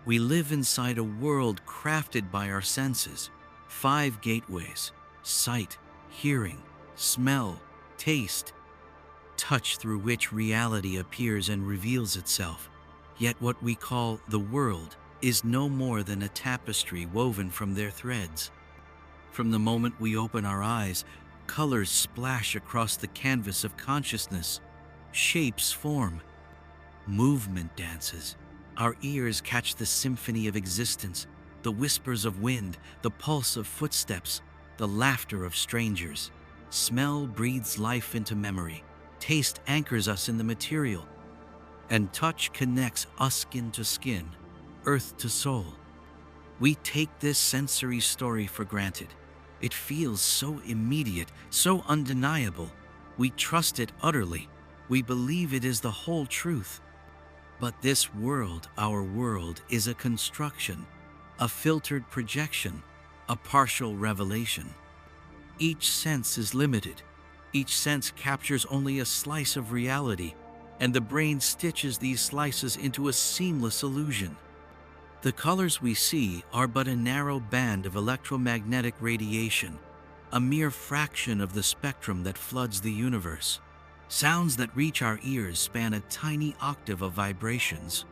We live inside a world crafted by our senses, five gateways: sight, hearing, smell, taste, touch, through which reality appears and reveals itself. Yet what we call the world is no more than a tapestry woven from their threads. From the moment we open our eyes, colors splash across the canvas of consciousness, shapes form, movement dances. Our ears catch the symphony of existence, the whispers of wind, the pulse of footsteps, the laughter of strangers. Smell breathes life into memory, taste anchors us in the material, and touch connects us skin to skin, earth to soul. We take this sensory story for granted. It feels so immediate, so undeniable. We trust it utterly. We believe it is the whole truth. But this world, our world, is a construction, a filtered projection, a partial revelation. Each sense is limited. Each sense captures only a slice of reality, and the brain stitches these slices into a seamless illusion. The colors we see are but a narrow band of electromagnetic radiation, a mere fraction of the spectrum that floods the universe. Sounds that reach our ears span a tiny octave of vibrations.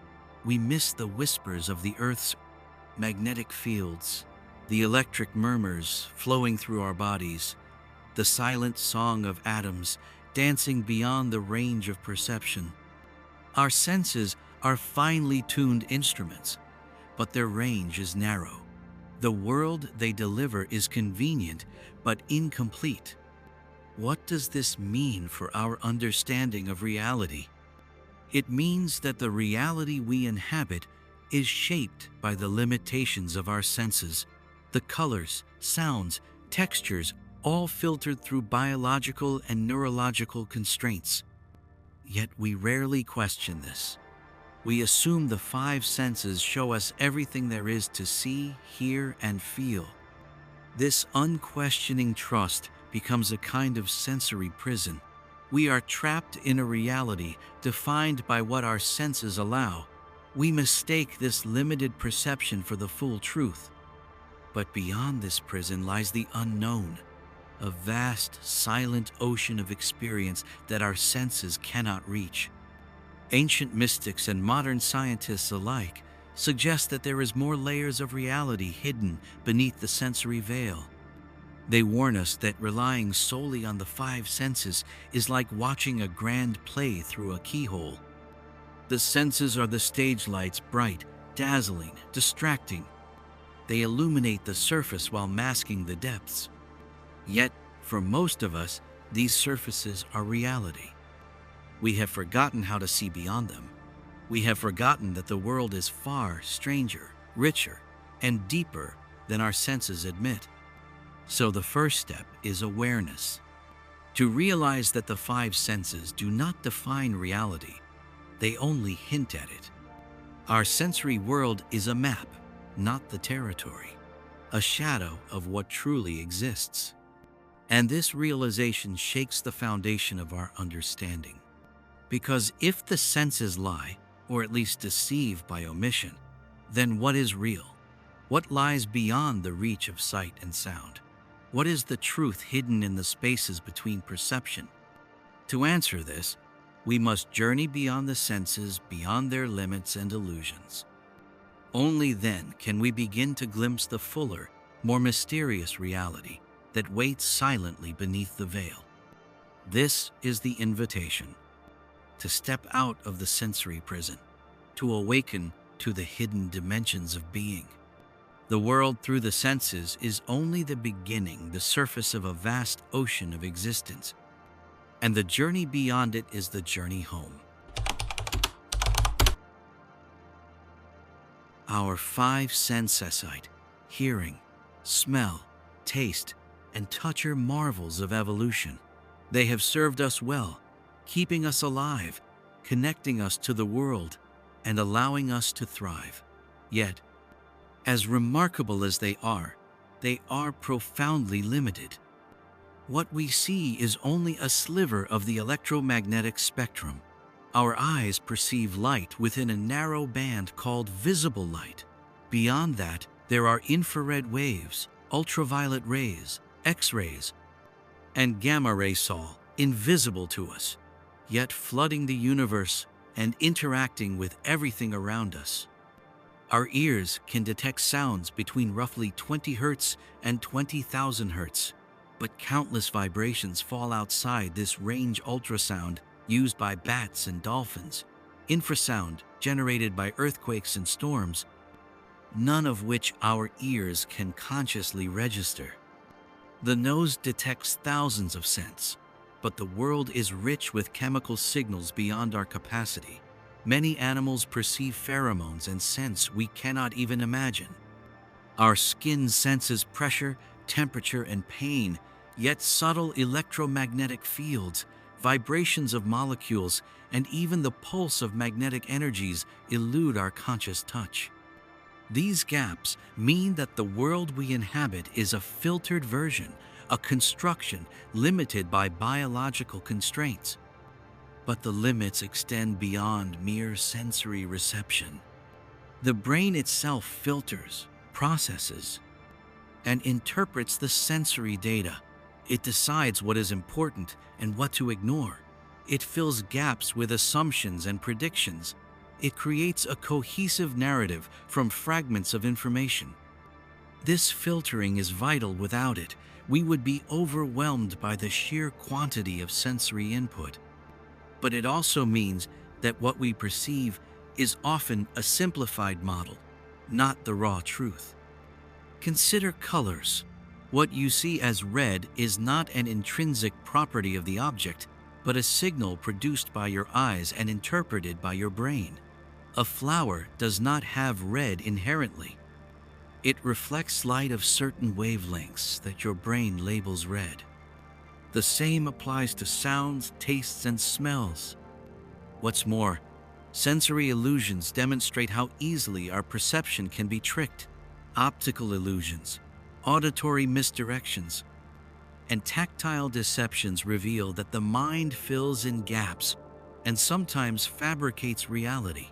We miss the whispers of the Earth's magnetic fields, the electric murmurs flowing through our bodies, the silent song of atoms dancing beyond the range of perception. Our senses are finely tuned instruments, but their range is narrow. The world they deliver is convenient, but incomplete. What does this mean for our understanding of reality? It means that the reality we inhabit is shaped by the limitations of our senses, the colors, sounds, textures, all filtered through biological and neurological constraints. Yet we rarely question this. We assume the five senses show us everything there is to see, hear, and feel. This unquestioning trust becomes a kind of sensory prison. We are trapped in a reality defined by what our senses allow. We mistake this limited perception for the full truth. But beyond this prison lies the unknown, a vast, silent ocean of experience that our senses cannot reach. Ancient mystics and modern scientists alike suggest that there is more layers of reality hidden beneath the sensory veil. They warn us that relying solely on the five senses is like watching a grand play through a keyhole. The senses are the stage lights, bright, dazzling, distracting. They illuminate the surface while masking the depths. Yet, for most of us, these surfaces are reality. We have forgotten how to see beyond them. We have forgotten that the world is far stranger, richer, and deeper than our senses admit. So the first step is awareness. To realize that the five senses do not define reality, they only hint at it. Our sensory world is a map, not the territory, a shadow of what truly exists. And this realization shakes the foundation of our understanding. Because if the senses lie, or at least deceive by omission, then what is real? What lies beyond the reach of sight and sound? What is the truth hidden in the spaces between perception? To answer this, we must journey beyond the senses, beyond their limits and illusions. Only then can we begin to glimpse the fuller, more mysterious reality that waits silently beneath the veil. This is the invitation: to step out of the sensory prison, to awaken to the hidden dimensions of being. The world through the senses is only the beginning, the surface of a vast ocean of existence, and the journey beyond it is the journey home. Our five senses, sight, hearing, smell, taste, and touch, are marvels of evolution. They have served us well, keeping us alive, connecting us to the world, and allowing us to thrive. Yet, as remarkable as they are profoundly limited. What we see is only a sliver of the electromagnetic spectrum. Our eyes perceive light within a narrow band called visible light. Beyond that, there are infrared waves, ultraviolet rays, X-rays, and gamma ray sol, invisible to us, yet flooding the universe and interacting with everything around us. Our ears can detect sounds between roughly 20 Hz and 20,000 Hz, but countless vibrations fall outside this range. Ultrasound, used by bats and dolphins, infrasound, generated by earthquakes and storms, none of which our ears can consciously register. The nose detects thousands of scents, but the world is rich with chemical signals beyond our capacity. Many animals perceive pheromones and scents we cannot even imagine. Our skin senses pressure, temperature, and pain, yet subtle electromagnetic fields, vibrations of molecules, and even the pulse of magnetic energies elude our conscious touch. These gaps mean that the world we inhabit is a filtered version, a construction limited by biological constraints. But the limits extend beyond mere sensory reception. The brain itself filters, processes, and interprets the sensory data. It decides what is important and what to ignore. It fills gaps with assumptions and predictions. It creates a cohesive narrative from fragments of information. This filtering is vital. Without it, we would be overwhelmed by the sheer quantity of sensory input. But it also means that what we perceive is often a simplified model, not the raw truth. Consider colors. What you see as red is not an intrinsic property of the object, but a signal produced by your eyes and interpreted by your brain. A flower does not have red inherently. It reflects light of certain wavelengths that your brain labels red. The same applies to sounds, tastes, and smells. What's more, sensory illusions demonstrate how easily our perception can be tricked. Optical illusions, auditory misdirections, and tactile deceptions reveal that the mind fills in gaps and sometimes fabricates reality.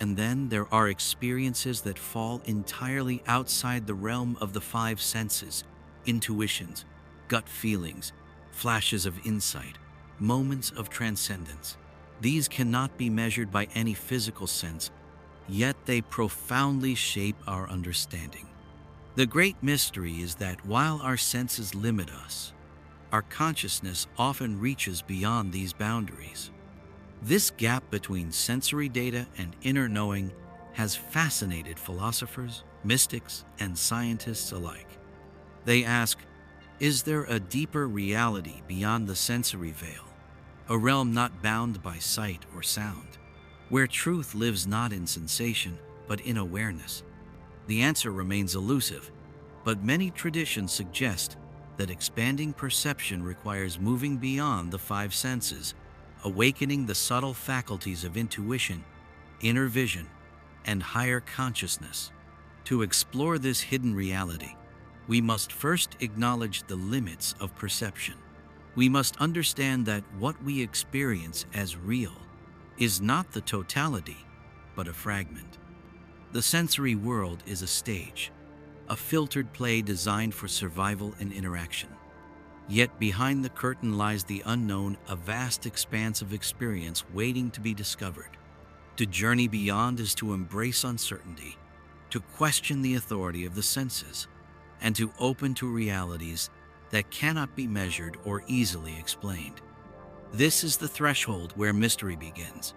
And then there are experiences that fall entirely outside the realm of the five senses: intuitions, gut feelings, flashes of insight, moments of transcendence. These cannot be measured by any physical sense, yet they profoundly shape our understanding. The great mystery is that while our senses limit us, our consciousness often reaches beyond these boundaries. This gap between sensory data and inner knowing has fascinated philosophers, mystics, and scientists alike. They ask, is there a deeper reality beyond the sensory veil, a realm not bound by sight or sound, where truth lives not in sensation but in awareness? The answer remains elusive, but many traditions suggest that expanding perception requires moving beyond the five senses, awakening the subtle faculties of intuition, inner vision, and higher consciousness. To explore this hidden reality, we must first acknowledge the limits of perception. We must understand that what we experience as real is not the totality, but a fragment. The sensory world is a stage, a filtered play designed for survival and interaction. Yet behind the curtain lies the unknown, a vast expanse of experience waiting to be discovered. To journey beyond is to embrace uncertainty, to question the authority of the senses, and to open to realities that cannot be measured or easily explained. This is the threshold where mystery begins,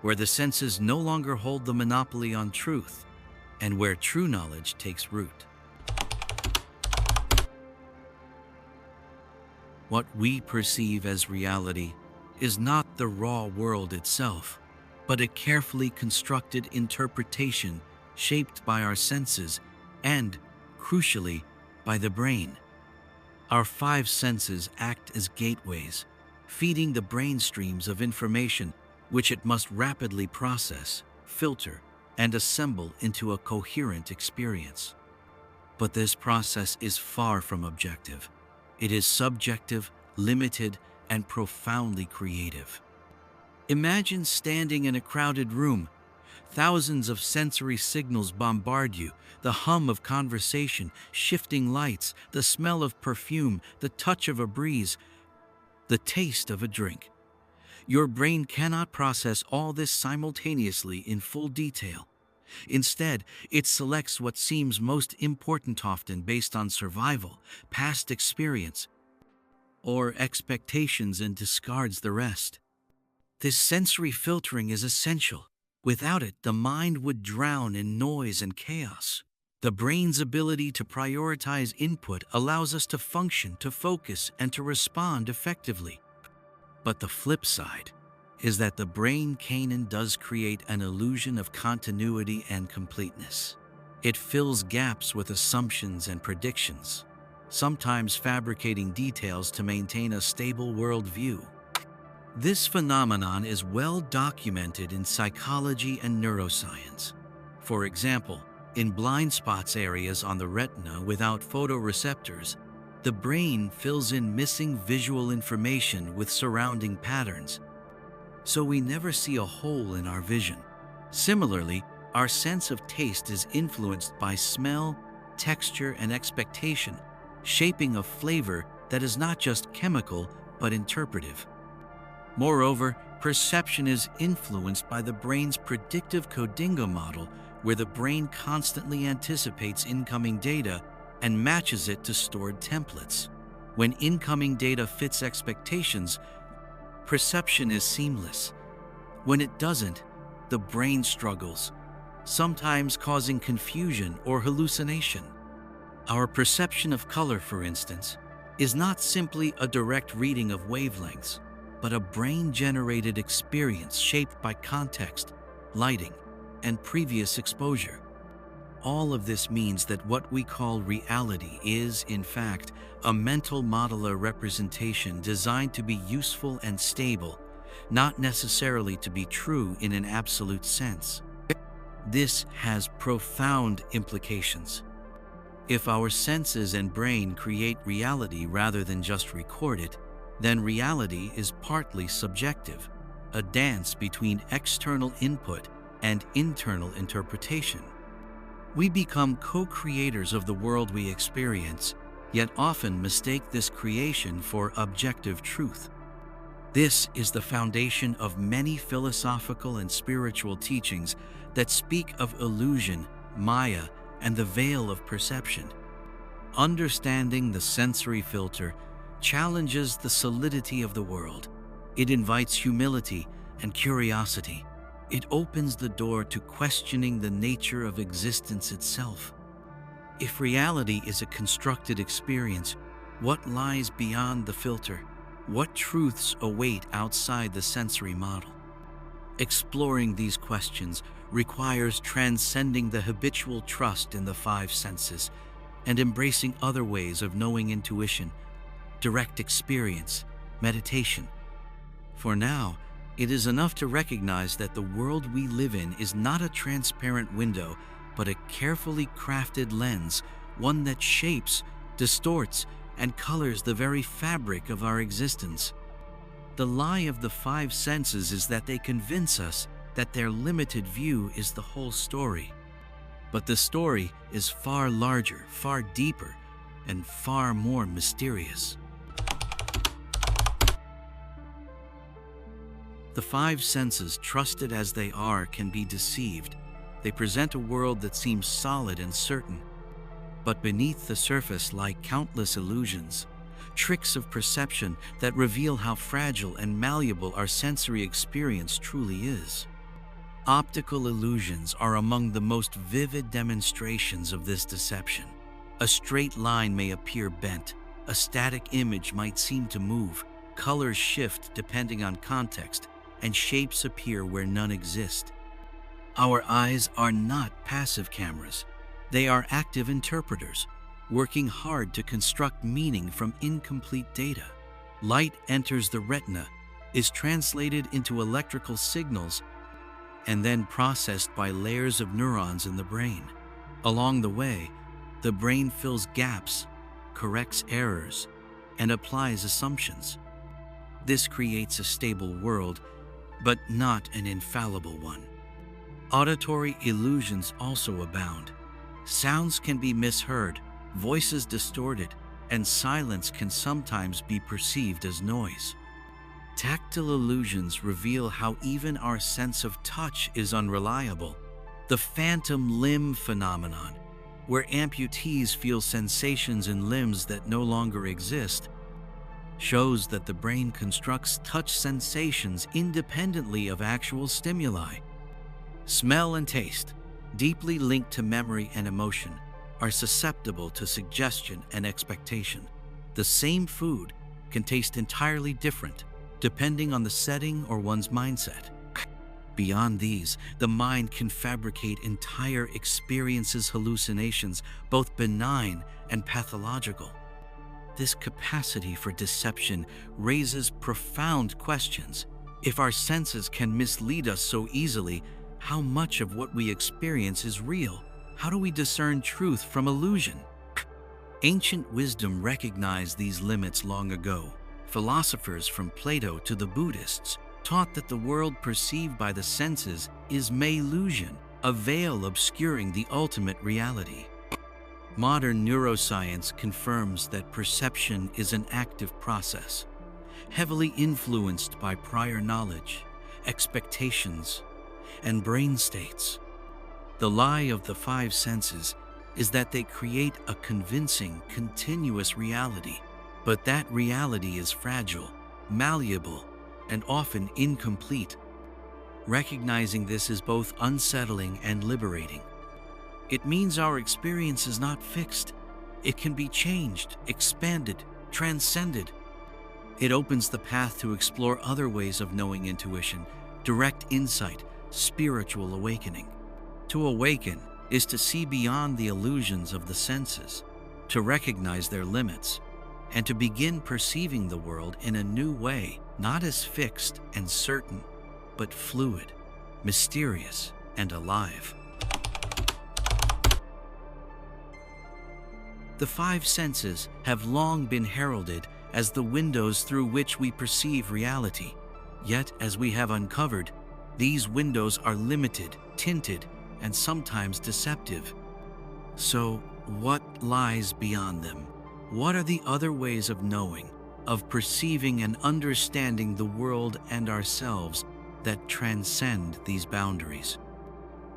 where the senses no longer hold the monopoly on truth, and where true knowledge takes root. What we perceive as reality is not the raw world itself, but a carefully constructed interpretation shaped by our senses and, crucially, by the brain. Our five senses act as gateways, feeding the brain streams of information which it must rapidly process, filter, and assemble into a coherent experience. But this process is far from objective. It is subjective, limited, and profoundly creative. Imagine standing in a crowded room. Thousands of sensory signals bombard you: the hum of conversation, shifting lights, the smell of perfume, the touch of a breeze, the taste of a drink. Your brain cannot process all this simultaneously in full detail. Instead, it selects what seems most important, often based on survival, past experience, or expectations, and discards the rest. This sensory filtering is essential. Without it, the mind would drown in noise and chaos. The brain's ability to prioritize input allows us to function, to focus, and to respond effectively. But the flip side is that the brain canon does create an illusion of continuity and completeness. It fills gaps with assumptions and predictions, sometimes fabricating details to maintain a stable worldview. This phenomenon is well documented in psychology and neuroscience. For example, in blind spots areas on the retina without photoreceptors, the brain fills in missing visual information with surrounding patterns, so we never see a hole in our vision. Similarly, our sense of taste is influenced by smell, texture, and expectation, shaping a flavor that is not just chemical but interpretive. Moreover, perception is influenced by the brain's predictive codinga model, where the brain constantly anticipates incoming data and matches it to stored templates. When incoming data fits expectations, perception is seamless. When it doesn't, the brain struggles, sometimes causing confusion or hallucination. Our perception of color, for instance, is not simply a direct reading of wavelengths, but a brain-generated experience shaped by context, lighting, and previous exposure. All of this means that what we call reality is, in fact, a mental model or representation designed to be useful and stable, not necessarily to be true in an absolute sense. This has profound implications. If our senses and brain create reality rather than just record it, then reality is partly subjective, a dance between external input and internal interpretation. We become co-creators of the world we experience, yet often mistake this creation for objective truth. This is the foundation of many philosophical and spiritual teachings that speak of illusion, Maya, and the veil of perception. Understanding the sensory filter challenges the solidity of the world. It invites humility and curiosity. It opens the door to questioning the nature of existence itself. If reality is a constructed experience, what lies beyond the filter? What truths await outside the sensory model? Exploring these questions requires transcending the habitual trust in the five senses and embracing other ways of knowing: intuition, direct experience, meditation. For now, it is enough to recognize that the world we live in is not a transparent window, but a carefully crafted lens, one that shapes, distorts, and colors the very fabric of our existence. The lie of the five senses is that they convince us that their limited view is the whole story. But the story is far larger, far deeper, and far more mysterious. The five senses, trusted as they are, can be deceived. They present a world that seems solid and certain, but beneath the surface lie countless illusions, tricks of perception that reveal how fragile and malleable our sensory experience truly is. Optical illusions are among the most vivid demonstrations of this deception. A straight line may appear bent, a static image might seem to move, colors shift depending on context, and shapes appear where none exist. Our eyes are not passive cameras. They are active interpreters, working hard to construct meaning from incomplete data. Light enters the retina, is translated into electrical signals, and then processed by layers of neurons in the brain. Along the way, the brain fills gaps, corrects errors, and applies assumptions. This creates a stable world, but not an infallible one. Auditory illusions also abound. Sounds can be misheard, voices distorted, and silence can sometimes be perceived as noise. Tactile illusions reveal how even our sense of touch is unreliable. The phantom limb phenomenon, where amputees feel sensations in limbs that no longer exist, shows that the brain constructs touch sensations independently of actual stimuli. Smell and taste, deeply linked to memory and emotion, are susceptible to suggestion and expectation. The same food can taste entirely different depending on the setting or one's mindset. Beyond these, the mind can fabricate entire experiences, hallucinations, both benign and pathological. This capacity for deception raises profound questions. If our senses can mislead us so easily, how much of what we experience is real? How do we discern truth from illusion? Ancient wisdom recognized these limits long ago. Philosophers from Plato to the Buddhists taught that the world perceived by the senses is illusion, a veil obscuring the ultimate reality. Modern neuroscience confirms that perception is an active process, heavily influenced by prior knowledge, expectations, and brain states. The lie of the five senses is that they create a convincing, continuous reality, but that reality is fragile, malleable, and often incomplete. Recognizing this is both unsettling and liberating. It means our experience is not fixed. It can be changed, expanded, transcended. It opens the path to explore other ways of knowing intuition, direct insight, spiritual awakening. To awaken is to see beyond the illusions of the senses, to recognize their limits, and to begin perceiving the world in a new way, not as fixed and certain, but fluid, mysterious, and alive. The five senses have long been heralded as the windows through which we perceive reality. Yet, as we have uncovered, these windows are limited, tinted, and sometimes deceptive. So, what lies beyond them? What are the other ways of knowing, of perceiving and understanding the world and ourselves that transcend these boundaries?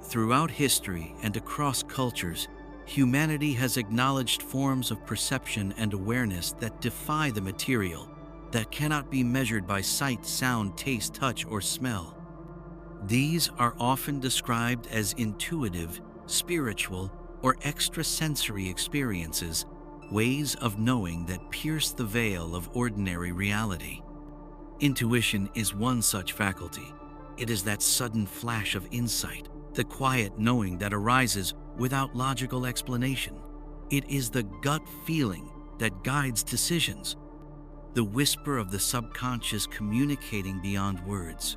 Throughout history and across cultures, humanity has acknowledged forms of perception and awareness that defy the material, that cannot be measured by sight, sound, taste, touch, or smell. These are often described as intuitive, spiritual, or extrasensory experiences, ways of knowing that pierce the veil of ordinary reality. Intuition is one such faculty. It is that sudden flash of insight, the quiet knowing that arises without logical explanation. It is the gut feeling that guides decisions, the whisper of the subconscious communicating beyond words.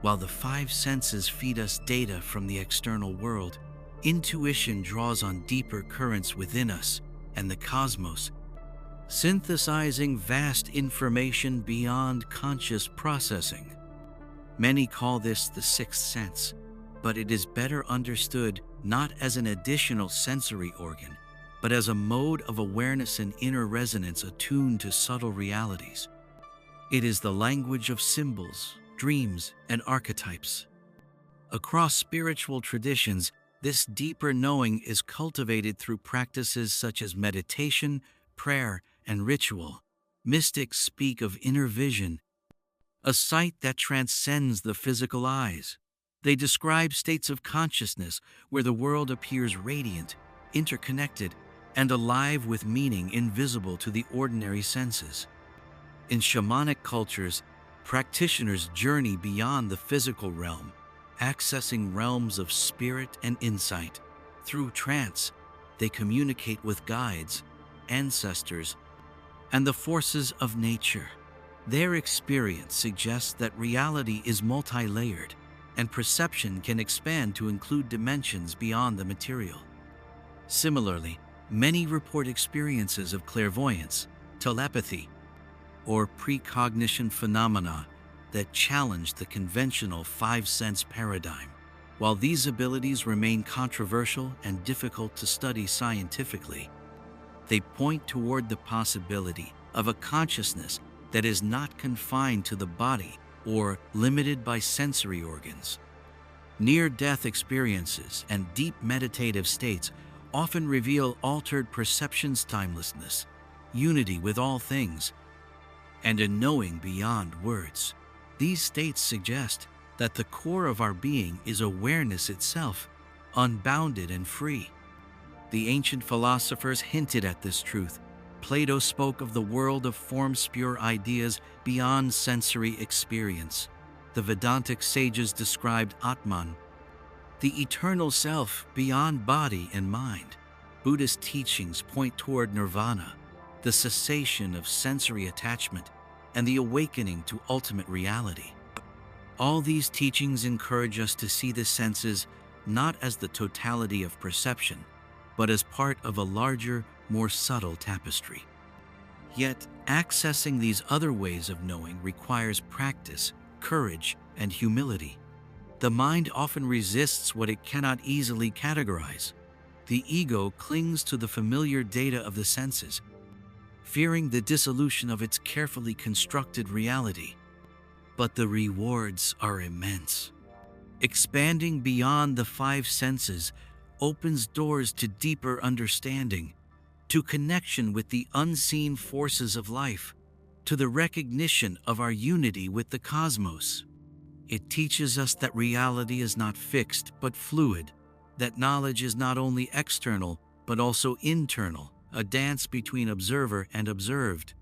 While the five senses feed us data from the external world, intuition draws on deeper currents within us and the cosmos, synthesizing vast information beyond conscious processing. Many call this the sixth sense, but it is better understood not as an additional sensory organ, but as a mode of awareness and inner resonance attuned to subtle realities. It is the language of symbols, dreams, and archetypes. Across spiritual traditions, this deeper knowing is cultivated through practices such as meditation, prayer, and ritual. Mystics speak of inner vision, a sight that transcends the physical eyes. They describe states of consciousness where the world appears radiant, interconnected, and alive with meaning invisible to the ordinary senses. In shamanic cultures, practitioners journey beyond the physical realm, accessing realms of spirit and insight. Through trance, they communicate with guides, ancestors, and the forces of nature. Their experience suggests that reality is multi-layered, and perception can expand to include dimensions beyond the material. Similarly, many report experiences of clairvoyance, telepathy, or precognition phenomena that challenge the conventional five-sense paradigm. While these abilities remain controversial and difficult to study scientifically, they point toward the possibility of a consciousness that is not confined to the body or limited by sensory organs. Near-death experiences and deep meditative states often reveal altered perceptions, timelessness, unity with all things, and a knowing beyond words. These states suggest that the core of our being is awareness itself, unbounded and free. The ancient philosophers hinted at this truth. Plato spoke of the world of forms, pure ideas beyond sensory experience. The Vedantic sages described Atman, the eternal self beyond body and mind. Buddhist teachings point toward nirvana, the cessation of sensory attachment, and the awakening to ultimate reality. All these teachings encourage us to see the senses not as the totality of perception, but as part of a larger, more subtle tapestry. Yet, accessing these other ways of knowing requires practice, courage, and humility. The mind often resists what it cannot easily categorize. The ego clings to the familiar data of the senses, fearing the dissolution of its carefully constructed reality. But the rewards are immense. Expanding beyond the five senses opens doors to deeper understanding, to connection with the unseen forces of life, to the recognition of our unity with the cosmos. It teaches us that reality is not fixed but fluid, that knowledge is not only external but also internal, a dance between observer and observed.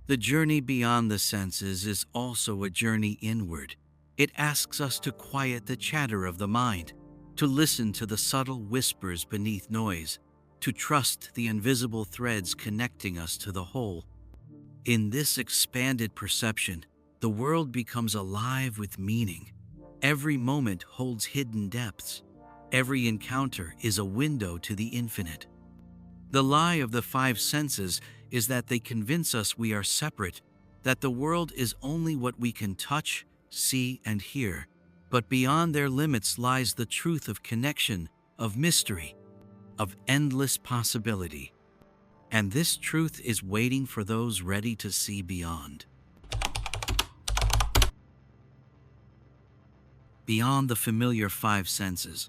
The journey beyond the senses is also a journey inward. It asks us to quiet the chatter of the mind, to listen to the subtle whispers beneath noise, to trust the invisible threads connecting us to the whole. In this expanded perception, the world becomes alive with meaning. Every moment holds hidden depths. Every encounter is a window to the infinite. The lie of the five senses is that they convince us we are separate, that the world is only what we can touch, see, and hear. But beyond their limits lies the truth of connection, of mystery, of endless possibility. And this truth is waiting for those ready to see beyond. Beyond the familiar five senses,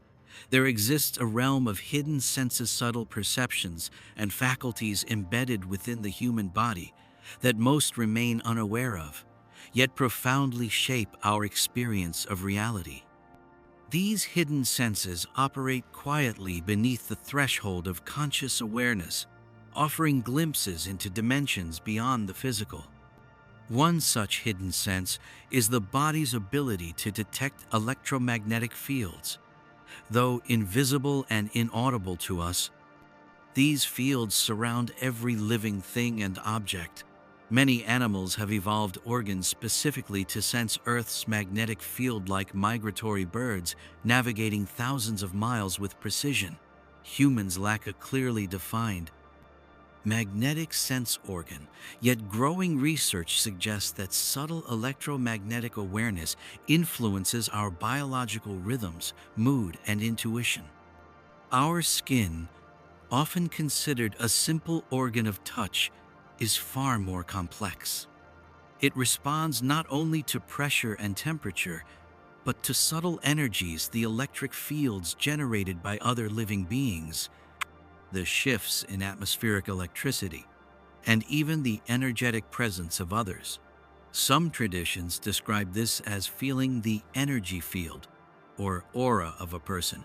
there exists a realm of hidden senses, subtle perceptions, and faculties embedded within the human body that most remain unaware of, yet profoundly shape our experience of reality. These hidden senses operate quietly beneath the threshold of conscious awareness, offering glimpses into dimensions beyond the physical. One such hidden sense is the body's ability to detect electromagnetic fields. Though invisible and inaudible to us, these fields surround every living thing and object. Many animals have evolved organs specifically to sense Earth's magnetic field, like migratory birds navigating thousands of miles with precision. Humans lack a clearly defined magnetic sense organ, yet growing research suggests that subtle electromagnetic awareness influences our biological rhythms, mood, and intuition. Our skin, often considered a simple organ of touch, is far more complex. It responds not only to pressure and temperature, but to subtle energies, the electric fields generated by other living beings, the shifts in atmospheric electricity, and even the energetic presence of others. Some traditions describe this as feeling the energy field, or aura of a person,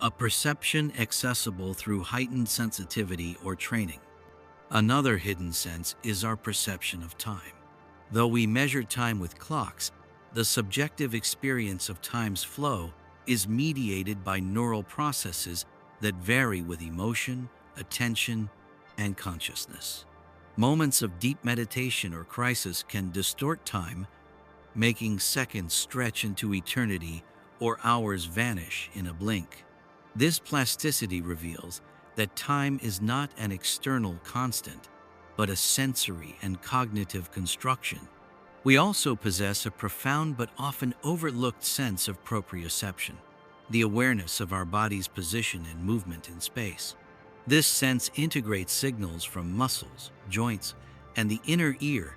a perception accessible through heightened sensitivity or training. Another hidden sense is our perception of time. Though we measure time with clocks, the subjective experience of time's flow is mediated by neural processes that vary with emotion, attention, and consciousness. Moments of deep meditation or crisis can distort time, making seconds stretch into eternity or hours vanish in a blink. This plasticity reveals that time is not an external constant, but a sensory and cognitive construction, We also possess a profound but often overlooked sense of proprioception, the awareness of our body's position and movement in space. This sense integrates signals from muscles, joints, and the inner ear,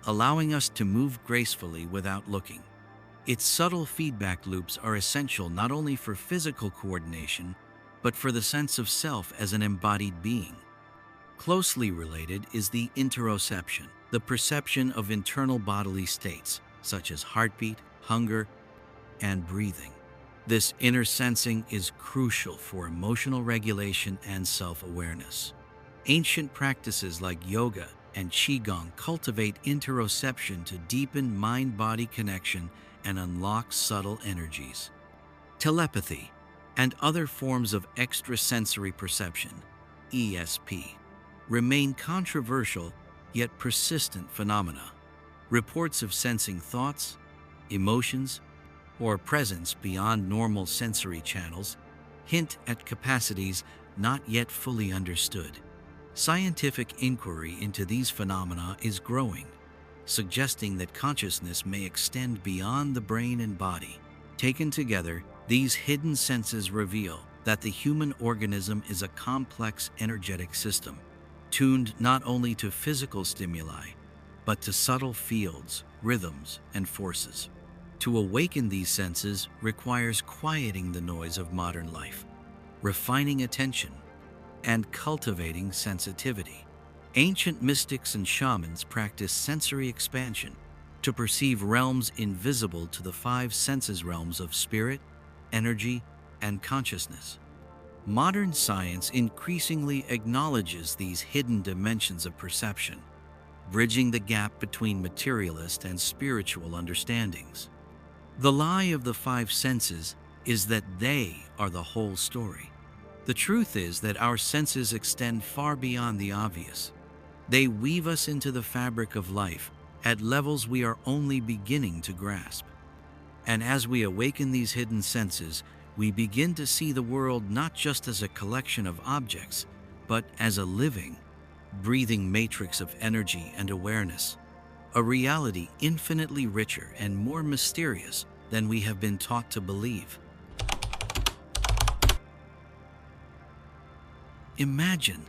allowing us to move gracefully without looking. Its subtle feedback loops are essential not only for physical coordination, but for the sense of self as an embodied being. Closely related is the interoception, the perception of internal bodily states, such as heartbeat, hunger, and breathing. This inner sensing is crucial for emotional regulation and self-awareness. Ancient practices like yoga and qigong cultivate interoception to deepen mind-body connection and unlock subtle energies. Telepathy and other forms of extrasensory perception, ESP, remain controversial yet persistent phenomena. Reports of sensing thoughts, emotions, or presence beyond normal sensory channels hint at capacities not yet fully understood. Scientific inquiry into these phenomena is growing, suggesting that consciousness may extend beyond the brain and body. Taken together, these hidden senses reveal that the human organism is a complex energetic system, tuned not only to physical stimuli, but to subtle fields, rhythms, and forces. To awaken these senses requires quieting the noise of modern life, refining attention, and cultivating sensitivity. Ancient mystics and shamans practiced sensory expansion to perceive realms invisible to the five senses realms of spirit, energy, and consciousness. Modern science increasingly acknowledges these hidden dimensions of perception, bridging the gap between materialist and spiritual understandings. The lie of the five senses is that they are the whole story. The truth is that our senses extend far beyond the obvious. They weave us into the fabric of life at levels we are only beginning to grasp. And as we awaken these hidden senses, we begin to see the world not just as a collection of objects, but as a living, breathing matrix of energy and awareness, a reality infinitely richer and more mysterious than we have been taught to believe. Imagine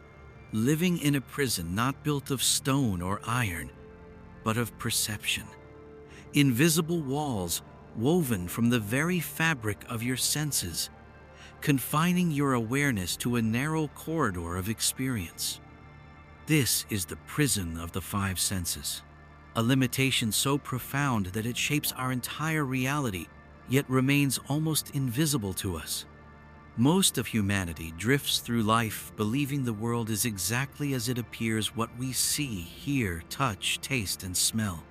living in a prison not built of stone or iron, but of perception. Invisible walls woven from the very fabric of your senses, confining your awareness to a narrow corridor of experience. This is the prison of the five senses, a limitation so profound that it shapes our entire reality, yet remains almost invisible to us. Most of humanity drifts through life believing the world is exactly as it appears, what we see, hear, touch, taste, and smell.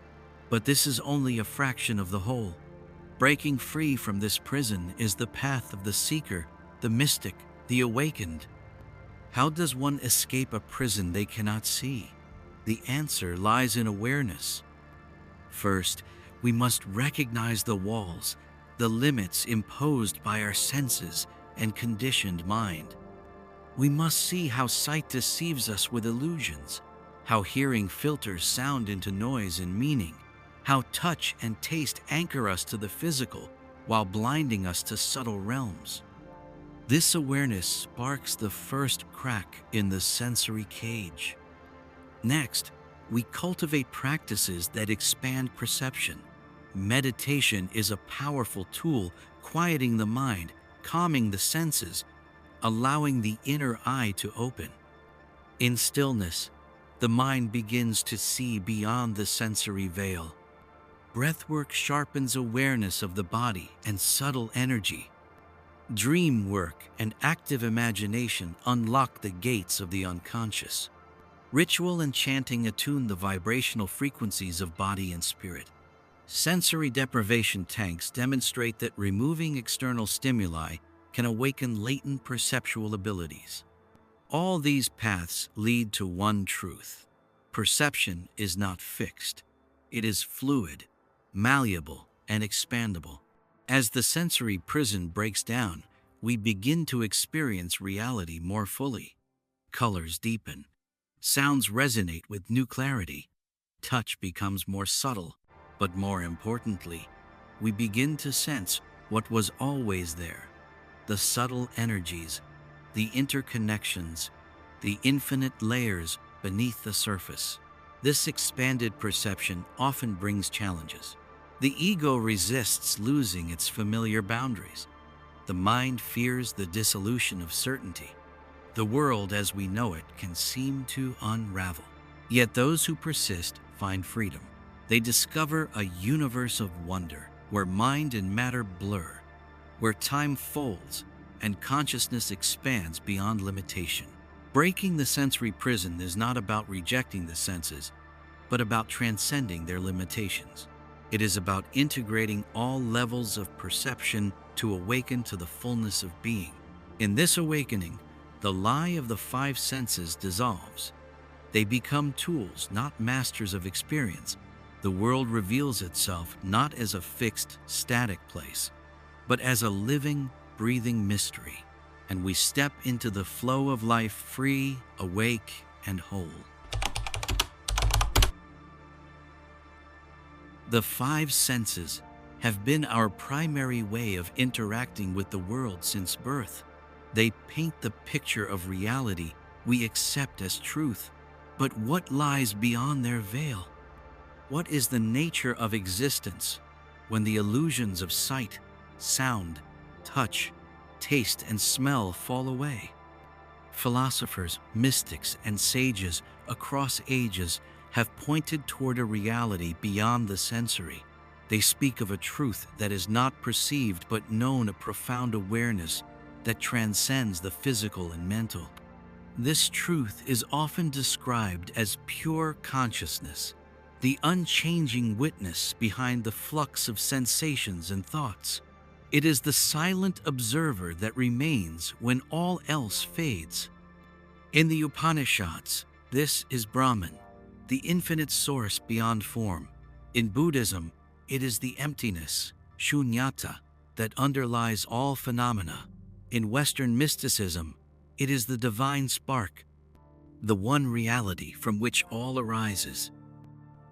But this is only a fraction of the whole. Breaking free from this prison is the path of the seeker, the mystic, the awakened. How does one escape a prison they cannot see? The answer lies in awareness. First, we must recognize the walls, the limits imposed by our senses and conditioned mind. We must see how sight deceives us with illusions, how hearing filters sound into noise and meaning, how touch and taste anchor us to the physical while blinding us to subtle realms. This awareness sparks the first crack in the sensory cage. Next, we cultivate practices that expand perception. Meditation is a powerful tool, quieting the mind, calming the senses, allowing the inner eye to open. In stillness, the mind begins to see beyond the sensory veil. Breathwork sharpens awareness of the body and subtle energy. Dream work and active imagination unlock the gates of the unconscious. Ritual and chanting attune the vibrational frequencies of body and spirit. Sensory deprivation tanks demonstrate that removing external stimuli can awaken latent perceptual abilities. All these paths lead to one truth. Perception is not fixed. It is fluid, malleable, and expandable. As the sensory prison breaks down, we begin to experience reality more fully. Colors deepen. Sounds resonate with new clarity. Touch becomes more subtle, But more importantly, we begin to sense what was always there: the subtle energies, the interconnections, the infinite layers beneath the surface. This expanded perception often brings challenges. The ego resists losing its familiar boundaries. The mind fears the dissolution of certainty. The world as we know it can seem to unravel. Yet those who persist find freedom. They discover a universe of wonder where mind and matter blur, where time folds and consciousness expands beyond limitation. Breaking the sensory prison is not about rejecting the senses, but about transcending their limitations. It is about integrating all levels of perception to awaken to the fullness of being. In this awakening, the lie of the five senses dissolves. They become tools, not masters of experience. The world reveals itself not as a fixed, static place, but as a living, breathing mystery, and we step into the flow of life free, awake, and whole. The five senses have been our primary way of interacting with the world since birth. They paint the picture of reality we accept as truth. But what lies beyond their veil? What is the nature of existence when the illusions of sight, sound, touch, taste, and smell fall away? Philosophers, mystics, and sages across ages have pointed toward a reality beyond the sensory. They speak of a truth that is not perceived but known, a profound awareness that transcends the physical and mental. This truth is often described as pure consciousness, the unchanging witness behind the flux of sensations and thoughts. It is the silent observer that remains when all else fades. In the Upanishads, this is Brahman, the infinite source beyond form. In Buddhism, it is the emptiness, shunyata, that underlies all phenomena. In Western mysticism, it is the divine spark, the one reality from which all arises.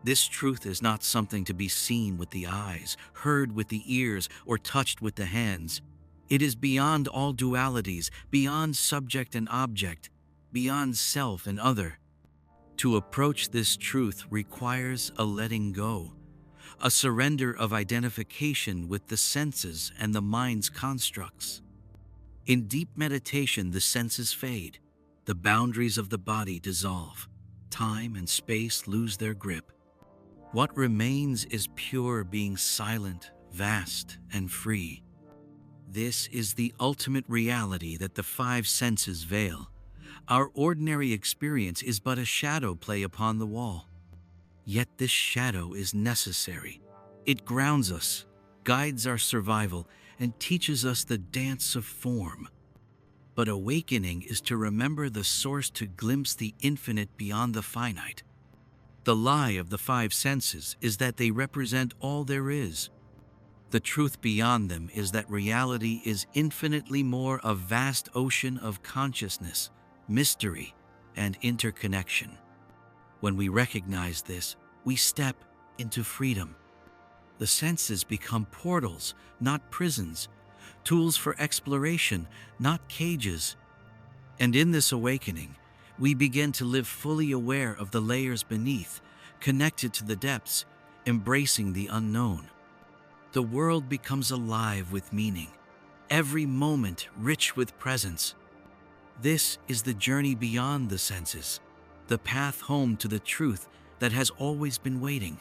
This truth is not something to be seen with the eyes, heard with the ears, or touched with the hands. It is beyond all dualities, beyond subject and object, beyond self and other. To approach this truth requires a letting go, a surrender of identification with the senses and the mind's constructs. In deep meditation, the senses fade, the boundaries of the body dissolve, time and space lose their grip. What remains is pure being, silent, vast, and free. This is the ultimate reality that the five senses veil. Our ordinary experience is but a shadow play upon the wall. Yet this shadow is necessary. It grounds us, guides our survival, and teaches us the dance of form. But awakening is to remember the source, to glimpse the infinite beyond the finite. The lie of the five senses is that they represent all there is. The truth beyond them is that reality is infinitely more, a vast ocean of consciousness, mystery, and interconnection. When we recognize this, we step into freedom. The senses become portals, not prisons, tools for exploration, not cages. And in this awakening, we begin to live fully aware of the layers beneath, connected to the depths, embracing the unknown. The world becomes alive with meaning, every moment rich with presence. This is the journey beyond the senses, the path home to the truth that has always been waiting.